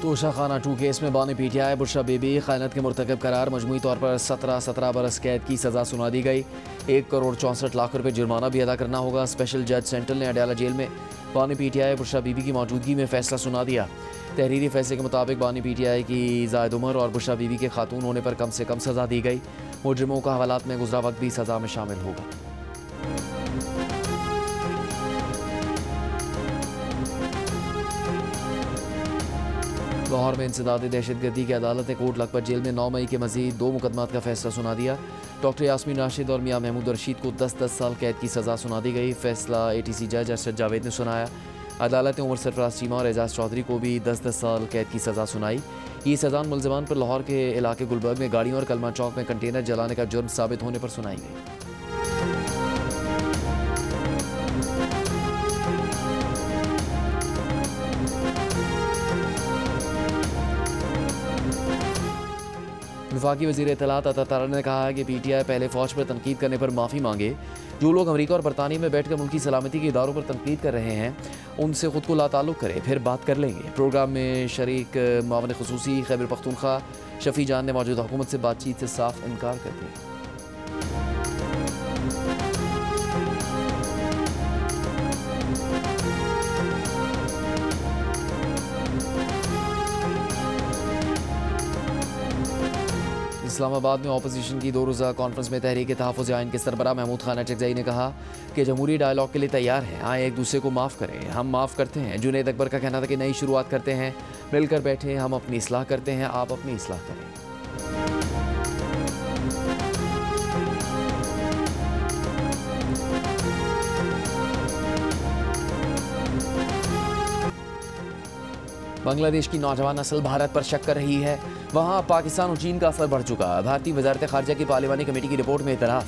तोशा खाना 2 केस में बानी पीटीआई बुशरा बीबी खयानत के मुर्तकब करार, मजमूई तौर पर 17 बरस कैद की सज़ा सुना दी गई। 1 करोड़ 64 लाख रुपये जुर्माना भी अदा करना होगा। स्पेशल जज सेंट्रल ने अडयाला जेल में बानी पीटीआई बुशरा बीबी की मौजूदगी में फैसला सुना दिया। तहरीरी फैसले के मुताबिक बानी पीटीआई की जायद उम्र और बुशरा बीबी के खातून होने पर कम से कम सज़ा दी गई। मुजरिमों का हवालात में गुजरा वक्त भी सज़ा में शामिल होगा। लाहौर में इंसदादी दहशतगर्दी की अदालत ने कोट लखपत जेल में 9 मई के मजीद 2 मुकदमात का फैसला सुना दिया। डॉक्टर यास्मीन राशिद और मियां महमूद रशीद को 10-10 साल कैद की सज़ा सुना दी गई। फैसला ATC जज अरशद जावेद ने सुनाया। अदालत ने उमर सरफराज चीमा और एजाज चौधरी को भी 10-10 साल कैद की सज़ा सुनाई। ये सज़ा मुलजमान पर लाहौर के इलाके गुलबर्ग में गाड़ियों और कलमा चौक में कंटेनर जलाने का जुर्म साबित होने पर सुनाई गई। वफाकी वज़ीर इत्तलात अता तारा ने कहा है कि PTI पहले फ़ौज पर तनकीद करने पर माफ़ी मांगे। जो लोग अमेरिका और बरतानिया में बैठकर मुल्की सलामती के इदारों पर तनकीद कर रहे हैं उनसे ख़ुद को लाताल्लुक़ करें, फिर बात कर लेंगे। प्रोग्राम में शरीक मुआवन ख़ुसूसी खैबर पख्तूनख्वा शफ़ी जान ने मौजूदा हुकूमत से बातचीत से साफ इनकार कर दिया। इस्लामाबाद में अपोजिशन की 2 रोज़ा कॉन्फ्रेंस में तहरीक तहफ़्फ़ुज़ आइन के सरबराह महमूद खान अटकज़ई ने कहा कि जमहूरी डायलॉग के लिए तैयार हैं, आए एक दूसरे को माफ़ करें। हम माफ़ करते हैं। जुनैद अकबर का कहना था कि नई शुरुआत करते हैं, मिलकर बैठे, हम अपनी इस्लाह करते हैं, आप अपनी इस्लाह करें। बांग्लादेश की नौजवान नस्ल भारत पर शक कर रही है। वहाँ पाकिस्तान और चीन का असर बढ़ चुका। भारतीय वजारत खारजा की पार्लिमानी कमेटी की रिपोर्ट में इतराफ़।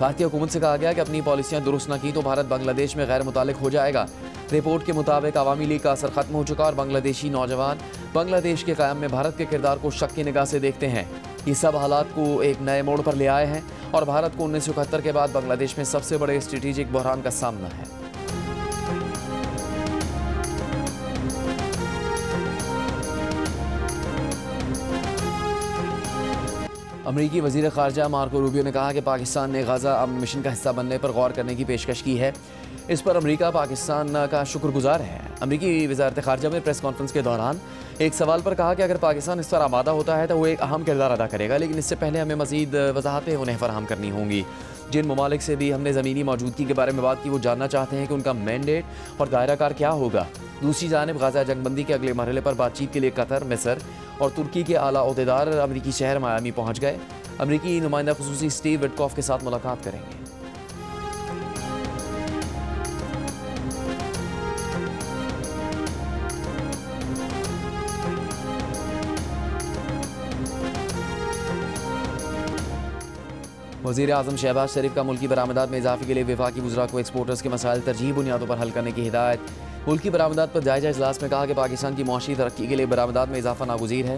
भारतीय हुकूमत से कहा गया कि अपनी पॉलिसियाँ दुरुस्त न की तो भारत बांग्लादेश में गैर मुतालिक हो जाएगा। रिपोर्ट के मुताबिक अवामी लीग का असर खत्म हो चुका और बांग्लादेशी नौजवान बांग्लादेश के क़याम में भारत के किरदार को शक की निगाह से देखते हैं। ये सब हालात को एक नए मोड़ पर ले आए हैं और भारत को 1971 के बाद बांग्लादेश में सबसे बड़े स्ट्रेटेजिक बहरान का सामना है। अमरीकी वज़ीर ख़ारजा मार्को रूबियो ने कहा कि पाकिस्तान ने गाज़ा अमन मिशन का हिस्सा बनने पर गौर करने की पेशकश की है। इस पर अमरीका पाकिस्तान का शुक्रगुजार है। अमरीकी वज़ारत ख़ारजा में प्रेस कॉन्फ्रेंस के दौरान एक सवाल पर कहा कि अगर पाकिस्तान इस पर आमादा होता है तो वो एक अहम किरदार अदा करेगा, लेकिन इससे पहले हमें मज़ीद वजाहतें उन्हें फराहम करनी होंगी। जिन ममालिक से भी हमने ज़मीनी मौजूदगी के बारे में बात की वो जानना चाहते हैं कि उनका मैंडेट और दायराकार क्या होगा। दूसरी जानिब गाज़ा जंगबंदी के अगले मरहले पर बातचीत के लिए कतर, मिस्र और तुर्की के आला ओहदेदार अमरीकी शहर मायामी पहुँच गए। अमरीकी नुमाइंदा ख़ुसूसी स्टीव विटकॉफ के साथ मुलाकात करेंगे। वज़ीर आज़म शहबाज शरीफ का मुल्की बरामदात में इजाफे के लिए वफाकी वज़रा को एक्सपोर्टर्स के मसाइल तरजीही बुनियादों पर हल करने की हिदायत। मुल्की बरामदात पर जायजा इजलास में कहा कि पाकिस्तान की मौशी तरक्की के लिए बरामदात में इजाफा नागुज़ीर है।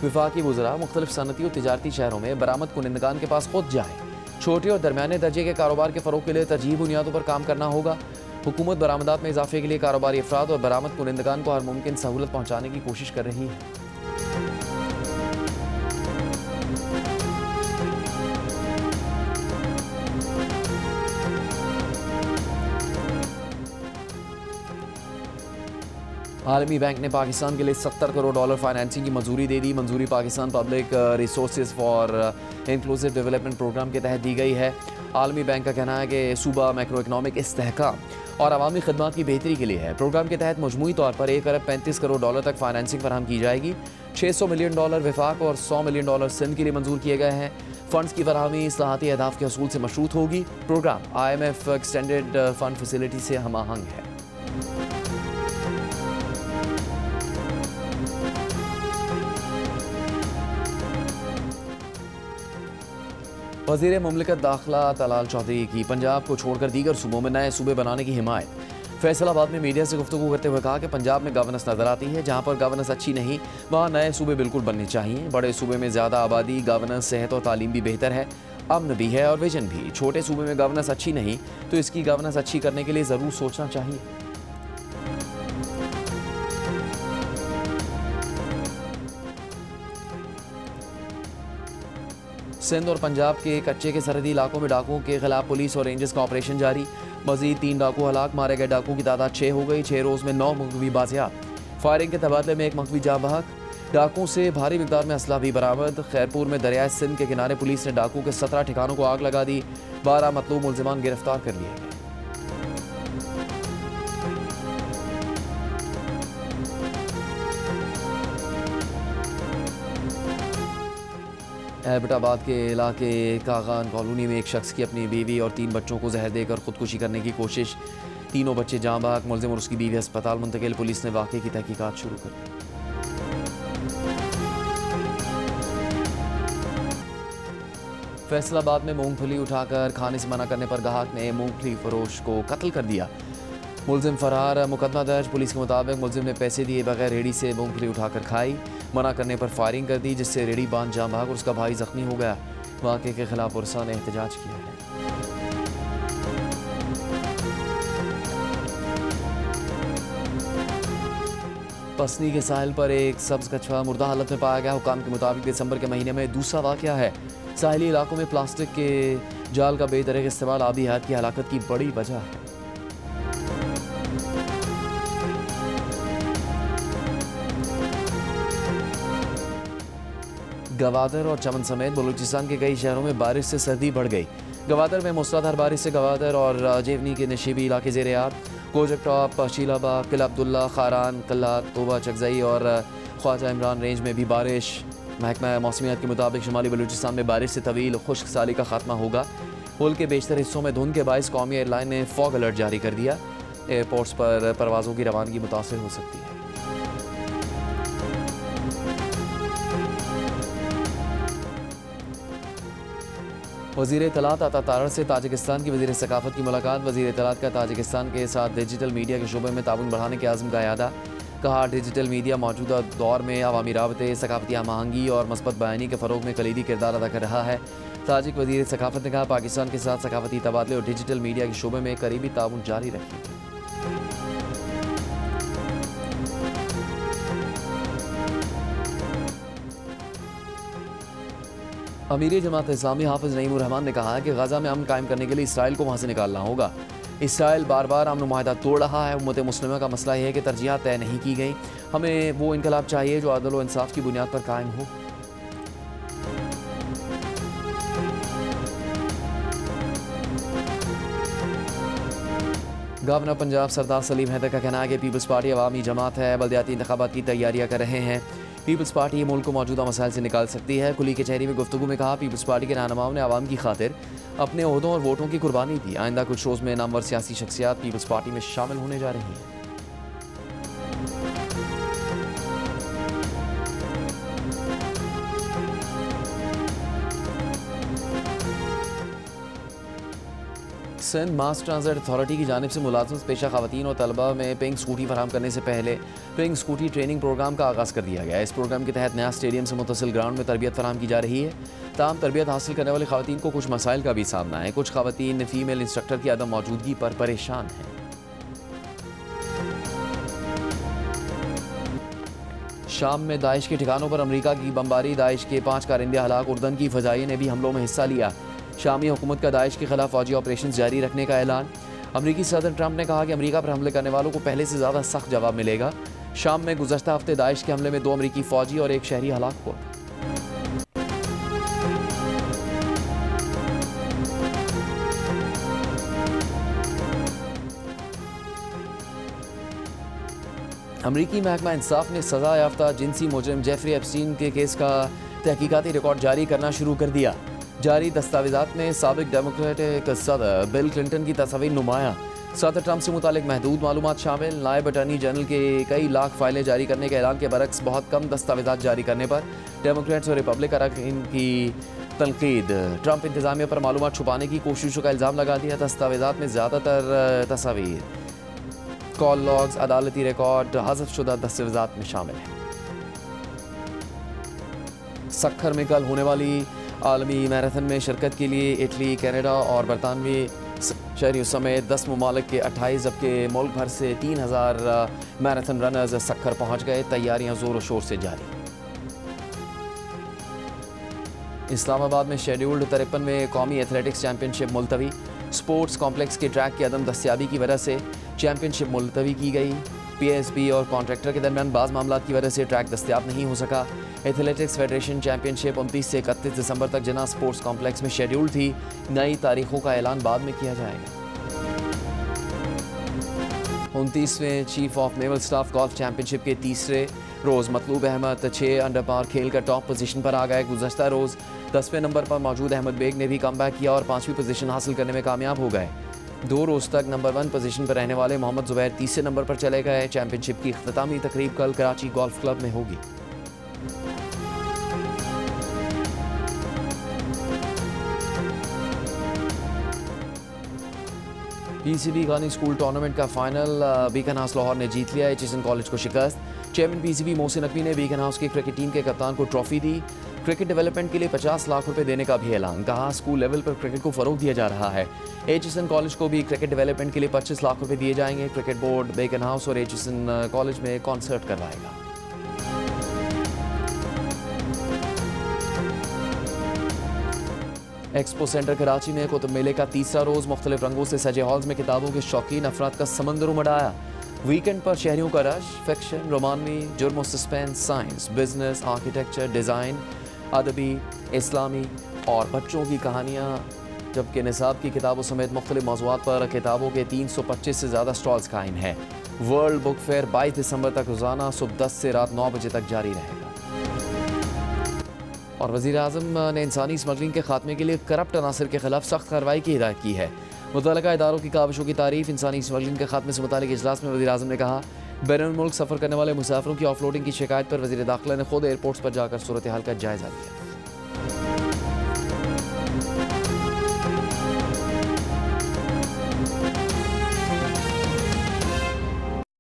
वफाकी वज़रा मुख्तलिफ सनती और तिजारती शहरों में बरामद कुनिंदगान के पास खुद जाएँ। छोटे और दरमियाने दर्जे के कारोबार के फ़रोग़ के लिए तरजीही बुनियादों पर काम करना होगा। हुकूमत बरामदात में इजाफे के लिए कारोबारी अफराद और बरामद कुनिंदगान को हर मुमकिन सहूलत पहुँचाने की कोशिश कर रही है। आलमी बैंक ने पाकिस्तान के लिए $70 करोड़ फाइनेंसिंग की मंजूरी दे दी। मंजूरी Pakistan public resources for inclusive development program के तहत दी गई है। आलमी बैंक का कहना है कि सूबा मैक्रो इकनॉमिक इस्तेहकाम और अवामी खदमात की बेहतरी के लिए है। प्रोग्राम के तहत मजमूई तौर पर $1.35 करोड़ तक फाइनेंसिंग फराहम की जाएगी। $600 मिलियन वफाक और $100 मिलियन सिंध के लिए मंजूर किए गए हैं। फंड्स की फराहमी इस्लाहाती अहदाफ के हसूल से मशरूत होगी। Program IMF extended fund facility से हमआहंग है। वज़ीर मुमलिकत दाखिला तलाल चौधरी की पंजाब को छोड़कर दीगर सूबों में नए सूबे बनाने की हिमायत। फैसलाबाद में मीडिया से गुफ्तगू करते हुए कहा कि पंजाब में गवर्नेंस नज़र आती है, जहाँ पर गवर्नेंस अच्छी नहीं वहाँ नए सूबे बिल्कुल बनने चाहिए। बड़े सूबे में ज़्यादा आबादी, गवर्नेंस, सेहत और तालीम भी बेहतर है, अमन भी है और विजन भी। छोटे सूबे में गवर्नेंस अच्छी नहीं तो इसकी गवर्नेंस अच्छी करने के लिए ज़रूर सोचना चाहिए। सिंध और पंजाब के कच्चे के सरहदी इलाकों में डाकुओं के खिलाफ पुलिस और रेंजर्स का ऑपरेशन जारी। मजीद 3 डाकू हलाक, मारे गए डाकुओं की तादाद 6 हो गई। 6 रोज़ में 9 मुकवी बाजियाब। फायरिंग के तबादले में 1 मुकवी जाँ बहक। डाकुओं से भारी मिकदार में असला भी बरामद। खैरपुर में दरियाए सिंध के किनारे पुलिस ने डाकुओं के 17 ठिकानों को आग लगा दी। 12 मतलूब मुल्जिमान गिरफ्तार कर लिए गए। एबटाबाद के इलाके कागान कॉलोनी में एक शख्स की अपनी बीवी और 3 बच्चों को जहर देकर खुदकुशी करने की कोशिश। तीनों बच्चे जाँ बहक, मुल्जिम और उसकी बीवी अस्पताल मुंतकिल। पुलिस ने वाक़े की तहकीकात शुरू कर दी। फैसलाबाद में मूंगफली उठाकर खाने से मना करने पर गाहक ने मूंगफली फरोश को कत्ल कर दिया। मुल्जिम फरार, मुकदमा दर्ज। पुलिस के मुताबिक मुल्जिम ने पैसे दिए बगैर रेहड़ी से मूंगफली उठाकर खाई। मना करने पर फायरिंग कर दी, जिससे रेहड़ी बांध जाँ भाग और उसका भाई जख्मी हो गया। वाक़े के खिलाफ पुरसा ने एहतजाज किया है। पसनी के साहिल पर एक सब्ज कछुआ मुर्दा हालत में पाया गया। हुकाम के मुताबिक दिसंबर के महीने में दूसरा वाक़या है। साहिली इलाकों में प्लास्टिक के जाल का बेदरग इस्तेमाल आबी हयात की हलाकत की बड़ी वजह है। गवादर और चमन समेत बलूचिस्तान के कई शहरों में बारिश से सर्दी बढ़ गई। गवादर में मूसलाधार बारिश से गवादर और जेवनी के नशीबी इलाके ज़ेर-ए-आब, कोजक टॉप, शीलाबाग, किला अब्दुल्ला, खारान, कल्ला, तोबा चकजई और ख्वाजा इमरान रेंज में भी बारिश। महकमा मौसमियात के मुताबिक शुमाली बलूचिस्तान में बारिश से तवील खुश्क साली का खात्मा होगा। मुल्क के बेशतर हिस्सों में धुंध के बायस कौमी एयरलाइन ने फॉग अलर्ट जारी कर दिया। एयरपोर्ट्स पर परवाज़ों की रवानगी मुतासर हो सकती है। वज़ीर इत्तलात अता तारड़ से ताजिकिस्तान की वज़ीर सकाफ़त की मुलाकात। वज़ीर इत्तलात का ताजिकिस्तान के साथ डिजिटल मीडिया के शोबे में ताउन बढ़ाने के आज़म का यादा। कहा, डिजिटल मीडिया मौजूदा दौर में अवामी राबते, सकाफ़ती आहंगी और मस्बत बयानी के फ़रोग में कलीदी किरदार अदा कर रहा है। ताजिक वज़ीर सकाफ़त ने कहा, पाकिस्तान के साथ सकाफ़ती तबादले और डिजिटल मीडिया के शोबे में करीबी ताउन जारी रखेंगे। अमीर जमात इस्लामी हाफिज़ नईमुर रहमान ने कहा कि गजा में अमन कायम करने के लिए इसराइल को वहाँ से निकालना होगा। इसराइल बार बार अमन मुआहदा तोड़ रहा है। उम्मत मुस्लिमा का मसला यह है कि तरजीहात तय नहीं की गई। हमें वो इनकलाब चाहिए जो अदल व इंसाफ की बुनियाद पर कायम हो। गवर्नर पंजाब सरदार सलीम हैदर का कहना है कि पीपल्स पार्टी अवामी जमात है, बल्दियाती इंतखाबात की तैयारियां कर रहे हैं। पीपल्स पार्टी ये मुल्क को मौजूदा मसाइल से निकाल सकती है। कुली कचहरी में गुफ्तगू में कहा, पीपल्स पार्टी के रहनुमाओं ने आवाम की खातिर अपने ओहदों और वोटों की कुर्बानी दी। आइंदा कुछ रोज़ में नामवर सियासी शख्सियात पीपल्स पार्टी में शामिल होने जा रही हैं। सिंध मास ट्रांजिट अथॉरिटी की जानिब से मुलाजिम पेशा खवातीन और तलबा में पिंक स्कूटी फराहम करने से पहले पिंक स्कूटी ट्रेनिंग प्रोग्राम का आगाज़ कर दिया गया है। इस प्रोग्राम के तहत नया स्टेडियम से मुतसिल ग्राउंड में तरबियत फराहम की जा रही है। ताम तरबियत हासिल करने वाली खवातीन को कुछ मसाइल का भी सामना है। कुछ खवातीन फीमेल इंस्ट्रक्टर की अदम मौजूदगी पर परेशान हैं। शाम में दाइश के ठिकानों पर अमरीका की बमबारी, दाइश के 5 कारिंदे हलाक। उर्दन की फ़जाइया ने भी हमलों में हिस्सा लिया। शामी हुकूमत का दाइश के खिलाफ फौजी ऑपरेशन जारी रखने का ऐलान। अमरीकी सदर ट्रंप ने कहा कि अमरीका पर हमले करने वालों को पहले से ज़्यादा सख्त जवाब मिलेगा। शाम में गुज़श्ता हफ्ते दाइश के हमले में 2 अमरीकी फ़ौजी और 1 शहरी हलाक हुआ। अमरीकी महकमा इंसाफ ने सज़ा याफ्ता जिनसी मुजरिम जेफरी एप्स्टीन के केस का तहकीकाती रिकॉर्ड जारी करना शुरू कर दिया। जारी दस्तावेज़ात में साबिक डेमोक्रेटिक सदर बिल क्लिंटन की तस्वीर नुमाया। सदर ट्रंप से मुतालिक महदूद मालूमात शामिल। नायब अटॉर्नी जनरल के कई लाख फाइलें जारी करने के ऐलान के बरक्स बहुत कम दस्तावेज़ात जारी करने पर डेमोक्रेट्स और रिपब्लिकन की तनकीद। ट्रंप इंतजामिया पर मालूमात छुपाने की कोशिशों का इल्ज़ाम लगा दिया। दस्तावेज़ात में ज़्यादातर तस्वीर, कॉल लॉग्स, अदालती रिकॉर्ड हज़फ शुदा दस्तावेज़ात में शामिल हैं। सक्खर में कल होने वाली आलमी मैराथन में शिरकत के लिए इटली, कनाडा और बरतानवी शहरियों समेत 10 ममालिक के 28 जबकि मुल्क भर से 3000 मैराथन रनर्स सक्खर पहुँच गए। तैयारियाँ ज़ोर शोर से जारी। इस्लामाबाद में शेड्यूल्ड 53वें कौमी एथलेटिक्स चैंपियनशिप मुलतवी। स्पोर्ट्स कॉम्प्लेक्स के ट्रैक की अदम दस्तियाबी की वजह से चैंपियनशिप मुलतवी की गई। PSB और कॉन्ट्रैक्टर के दरमियान बाज़ मामला की वजह से ट्रैक दस्तियाब नहीं हो सका। एथलेटिक्स फेडरेशन चैंपियनशिप 29 से 31 दिसंबर तक जना स्पोर्ट्स कॉम्प्लेक्स में शेड्यूल थी। नई तारीखों का ऐलान बाद में किया जाएगा। 29वें chief of naval staff golf championship के तीसरे रोज़ मतलूब अहमद 6 अंडर पार खेल कर टॉप पोजीशन पर आ गए। गुज़श्ता रोज़ 10वें नंबर पर मौजूद अहमद बेग ने भी कमबैक किया और 5वीं पोजीशन हासिल करने में कामयाब हो गए। 2 रोज़ तक नंबर 1 पोजीशन पर रहने वाले मोहम्मद ज़ुबैर तीसरे नंबर पर चले गए। चैंपियनशिप की इख्तितामी तकरीब कल कराची गोल्फ क्लब में होगी। PCB गानी स्कूल टूर्नामेंट का फाइनल बीकन हाउस लाहौर ने जीत लिया। HSN कॉलेज को शिकस्त। चेयरमैन PCB मोहसिन नकवी ने बीकन हाउस की क्रिकेट टीम के कप्तान को ट्रॉफी दी। क्रिकेट डेवलपमेंट के लिए 50 लाख रुपए देने का भी ऐलान। कहा स्कूल लेवल पर क्रिकेट को फरोग दिया जा रहा है। HSN कॉलेज को भी क्रिकेट डेवलपमेंट के लिए 25 लाख रुपए दिए जाएंगे। क्रिकेट बोर्ड बीकन हाउस और HSN कॉलेज में कॉन्सर्ट करवाएगा। एक्सपो सेंटर कराची में कुतुब मेले का तीसरा रोज़ मुख्तलिफ रंगों से सजे हॉल्स में किताबों के शौकीन अफराद का समंदर उमड़ वीकेंड पर शहरियों का रश। फिक्शन, रोमानवी, जुर्म और suspense, science, business, architecture, design, अदबी, इस्लामी और बच्चों की कहानियाँ, जबकि निसाब की किताबों समेत मुख्तलिफ मौज़ूआत पर किताबों के 325 से ज़्यादा स्टॉल्स कायम है। वर्ल्ड बुक फेयर 22 दिसंबर तक रोज़ाना सुबह 10 से रात 9 बजे तक जारी रहेगा। और वज़ीर आज़म ने इंसानी स्मगलिंग के खात्मे के लिए करप्ट अनासर के खिलाफ सख्त कार्रवाई की हिदायत की है। मुतल्लिका इदारों की काविशों की तारीफ। इंसानी स्मगलिंग के खात्मे से मुतालिक इजलास में वज़ीर आज़म ने कहा बैरून मुल्क सफ़र करने वाले मुसाफिरों की ऑफलोडिंग की शिकायत पर वज़ीर दाखिला ने खुद एयरपोर्ट्स पर जाकर सूरत हाल का जायज़ा लिया।